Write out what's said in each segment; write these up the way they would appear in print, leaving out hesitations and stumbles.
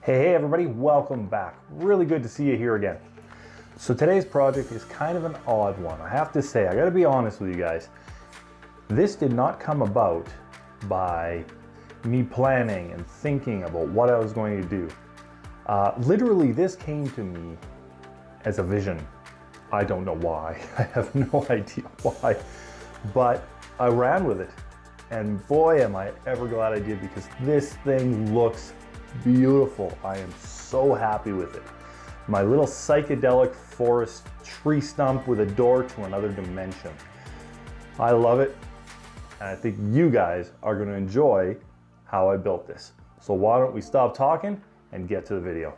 Hey everybody, welcome back. Really good to see you here again. So today's project is kind of an odd one. I have to say, I gotta be honest with you guys. This did not come about by me planning and thinking about what I was going to do. Literally, this came to me as a vision. I don't know why. I have no idea why, but I ran with it. And boy, am I ever glad I did, because this thing looks beautiful. I am so happy with it. My little psychedelic forest tree stump with a door to another dimension. I love it, and I think you guys are going to enjoy how I built this. So why don't we stop talking and get to the video.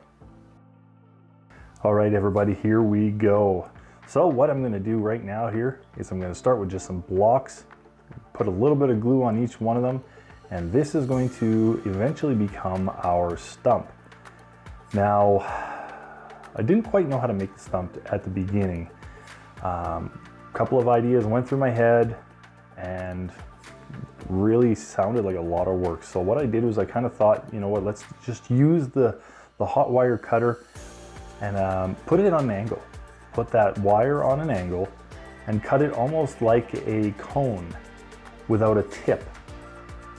All right, everybody, here we go. So what I'm going to do right now here is I'm going to start with just some blocks, put a little bit of glue on each one of them, and this is going to eventually become our stump. Now, I didn't quite know how to make the stump at the beginning. A couple of ideas went through my head and really sounded like a lot of work. So what I did was I kind of thought, you know what, let's just use the hot wire cutter and put it on an angle. Put that wire on an angle and cut it almost like a cone without a tip.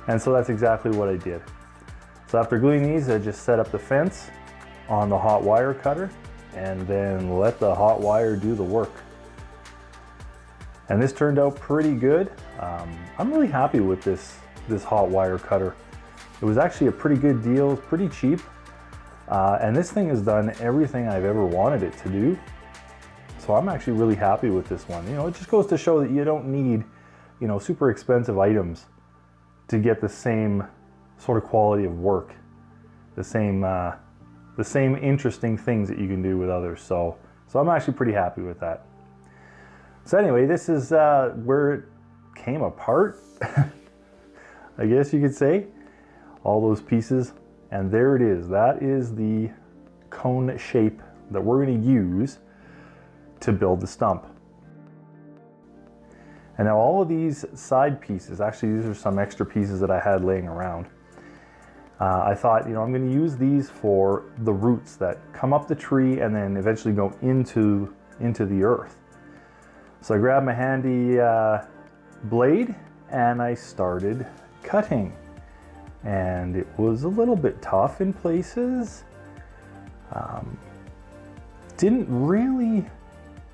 And so that's exactly what I did. So after gluing these, I just set up the fence on the hot wire cutter and then let the hot wire do the work. And this turned out pretty good. I'm really happy with this hot wire cutter. It was actually a pretty good deal, it's pretty cheap. And this thing has done everything I've ever wanted it to do. So I'm actually really happy with this one. You know, it just goes to show that you don't need, you know, super expensive items to get the same sort of quality of work, the same interesting things that you can do with others. So I'm actually pretty happy with that. So anyway, this is where it came apart, I guess you could say, all those pieces. And there it is. That is the cone shape that we're going to use to build the stump. And now all of these side pieces, actually these are some extra pieces that I had laying around. I thought, you know, I'm going to use these for the roots that come up the tree and then eventually go into the earth. So I grabbed my handy blade and I started cutting. And it was a little bit tough in places. Didn't really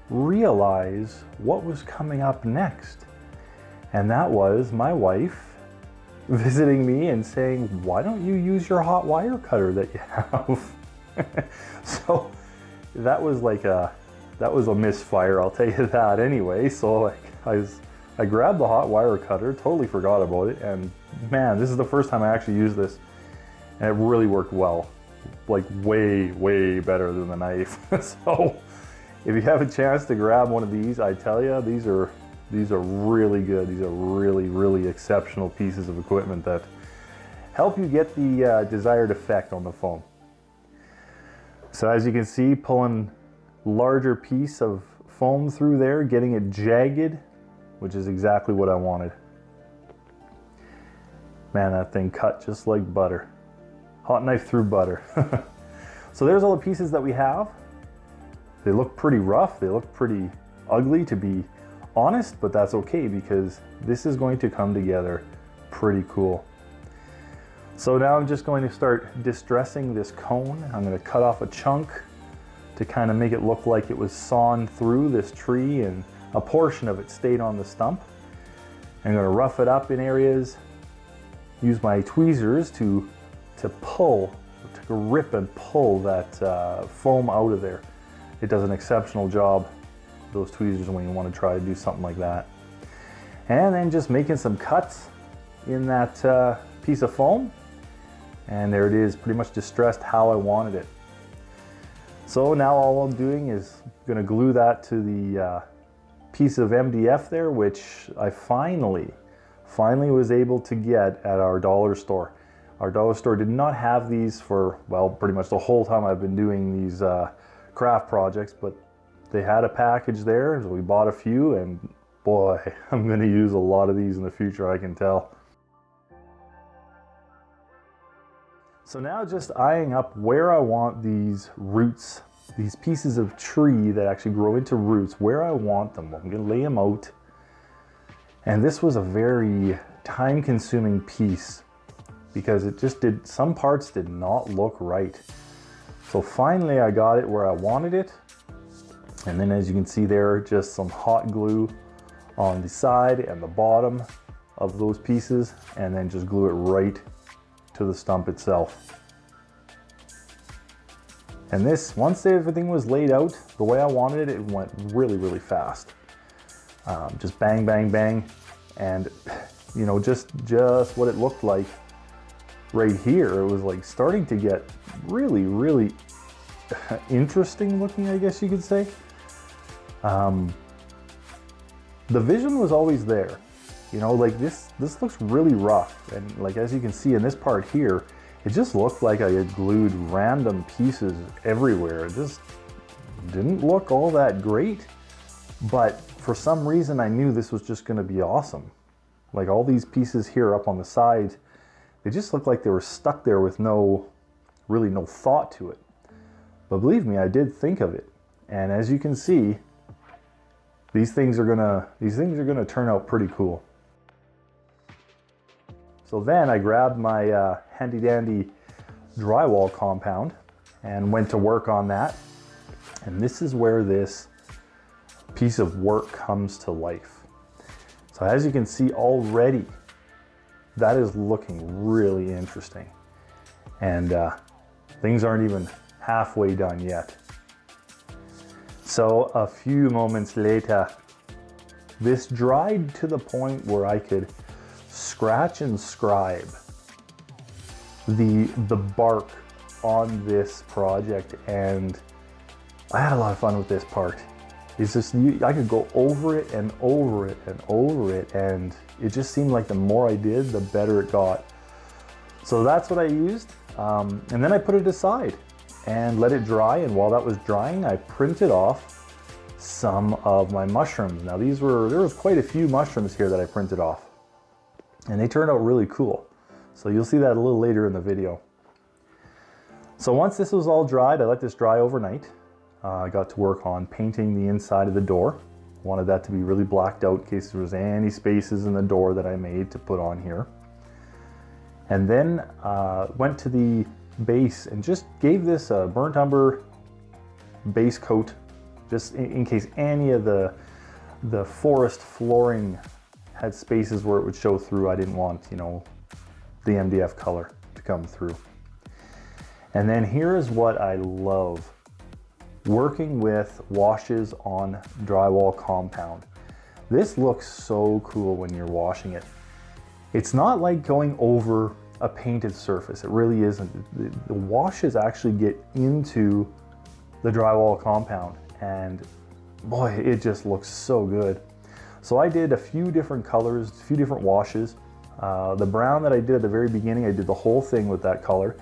realize what was coming up next. And that was my wife visiting me and saying, why don't you use your hot wire cutter that you have? So that was a misfire, I'll tell you that anyway. So I grabbed the hot wire cutter, totally forgot about it, and man, this is the first time I actually used this, and it really worked well. Like way, way better than the knife. So if you have a chance to grab one of these, I tell you, these are really good. These are really, really exceptional pieces of equipment that help you get the desired effect on the foam. So as you can see, pulling larger piece of foam through there, getting it jagged, which is exactly what I wanted. Man, that thing cut just like butter. Hot knife through butter. So there's all the pieces that we have. They look pretty rough, they look pretty ugly, to be honest, but that's okay because this is going to come together pretty cool. So now I'm just going to start distressing this cone. I'm going to cut off a chunk to kind of make it look like it was sawn through this tree and a portion of it stayed on the stump. I'm going to rough it up in areas, use my tweezers to pull, to rip and pull that foam out of there. It does an exceptional job, those tweezers, when you want to try to do something like that. And then just making some cuts in that piece of foam. And there it is, pretty much distressed how I wanted it. So now all I'm doing is going to glue that to the piece of MDF there, which I finally was able to get at our dollar store. Our dollar store did not have these for, well, pretty much the whole time I've been doing these craft projects, but they had a package there, so we bought a few, and boy, I'm going to use a lot of these in the future, I can tell. So now just eyeing up where I want these roots, these pieces of tree that actually grow into roots, where I want them. I'm gonna lay them out. And this was a very time-consuming piece because some parts did not look right. So finally I got it where I wanted it. And then as you can see there, just some hot glue on the side and the bottom of those pieces, and then just glue it right to the stump itself. And this, once everything was laid out the way I wanted it, it went really, really fast. Just bang, bang, bang. And you know, just what it looked like right here, it was like starting to get really, really interesting looking, I guess you could say. The vision was always there. You know, like this looks really rough, and like as you can see in this part here, it just looked like I had glued random pieces everywhere. It just didn't look all that great, but for some reason I knew this was just going to be awesome. Like all these pieces here up on the sides, they just looked like they were stuck there with really no thought to it. But believe me, I did think of it, and as you can see, these things are gonna turn out pretty cool. So then I grabbed my handy dandy drywall compound and went to work on that. And this is where this piece of work comes to life. So as you can see already, that is looking really interesting. And things aren't even halfway done yet. So a few moments later, this dried to the point where I could scratch and scribe the bark on this project, and I had a lot of fun with this part. It's just, I could go over it and over it and over it, and it just seemed like the more I did, the better it got. So that's what I used, and then I put it aside and let it dry, and while that was drying, I printed off some of my mushrooms. Now there was quite a few mushrooms here that I printed off, and they turned out really cool. So you'll see that a little later in the video. So once this was all dried, I let this dry overnight. I got to work on painting the inside of the door. Wanted that to be really blacked out in case there was any spaces in the door that I made to put on here. And then went to the base and just gave this a burnt umber base coat, just in case any of the forest flooring had spaces where it would show through. I didn't want, you know, the MDF color to come through. And then here is what I love: working with washes on drywall compound. This looks so cool when you're washing it. It's not like going over a painted surface. It really isn't. The washes actually get into the drywall compound, and boy, it just looks so good. So I did a few different colors, a few different washes. The brown that I did at the very beginning, I did the whole thing with that color.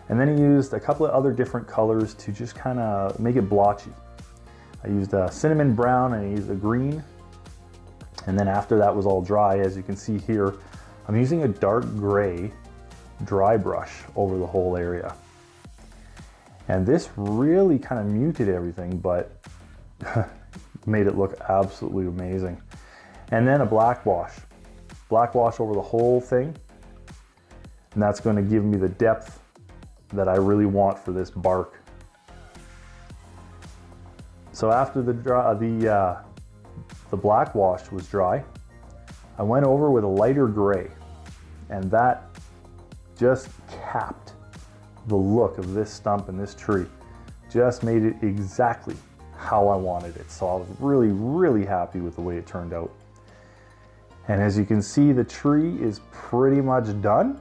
And then I used a couple of other different colors to just kind of make it blotchy. I used a cinnamon brown and I used a green. And then after that was all dry, as you can see here, I'm using a dark gray dry brush over the whole area. And this really kind of muted everything, but made it look absolutely amazing. And then a black wash over the whole thing. And that's going to give me the depth that I really want for this bark. So after the black wash was dry, I went over with a lighter gray, and that just capped the look of this stump and this tree. Just made it exactly how I wanted it. So I was really, really happy with the way it turned out. And as you can see, the tree is pretty much done.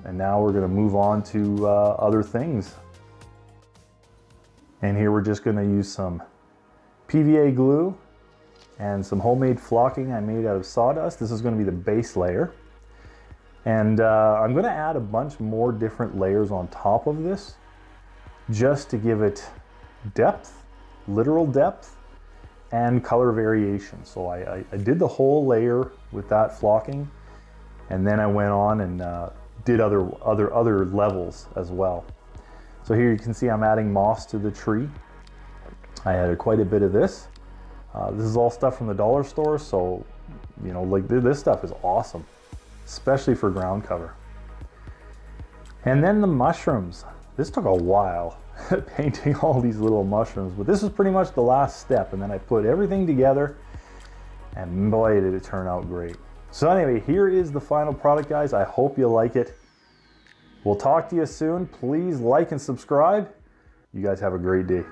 And now we're going to move on to other things. And here we're just going to use some PVA glue and some homemade flocking I made out of sawdust. This is going to be the base layer. And I'm going to add a bunch more different layers on top of this just to give it depth, literal depth, and color variation. So I did the whole layer with that flocking, and then I went on and did other levels as well. So here you can see I'm adding moss to the tree. I added quite a bit of this. This is all stuff from the dollar store, so you know, like this stuff is awesome, especially for ground cover. And then the mushrooms. This took a while, painting all these little mushrooms, but this was pretty much the last step, and then I put everything together, and boy did it turn out great. So anyway, here is the final product, guys. I hope you like it. We'll talk to you soon. Please like and subscribe. You guys have a great day.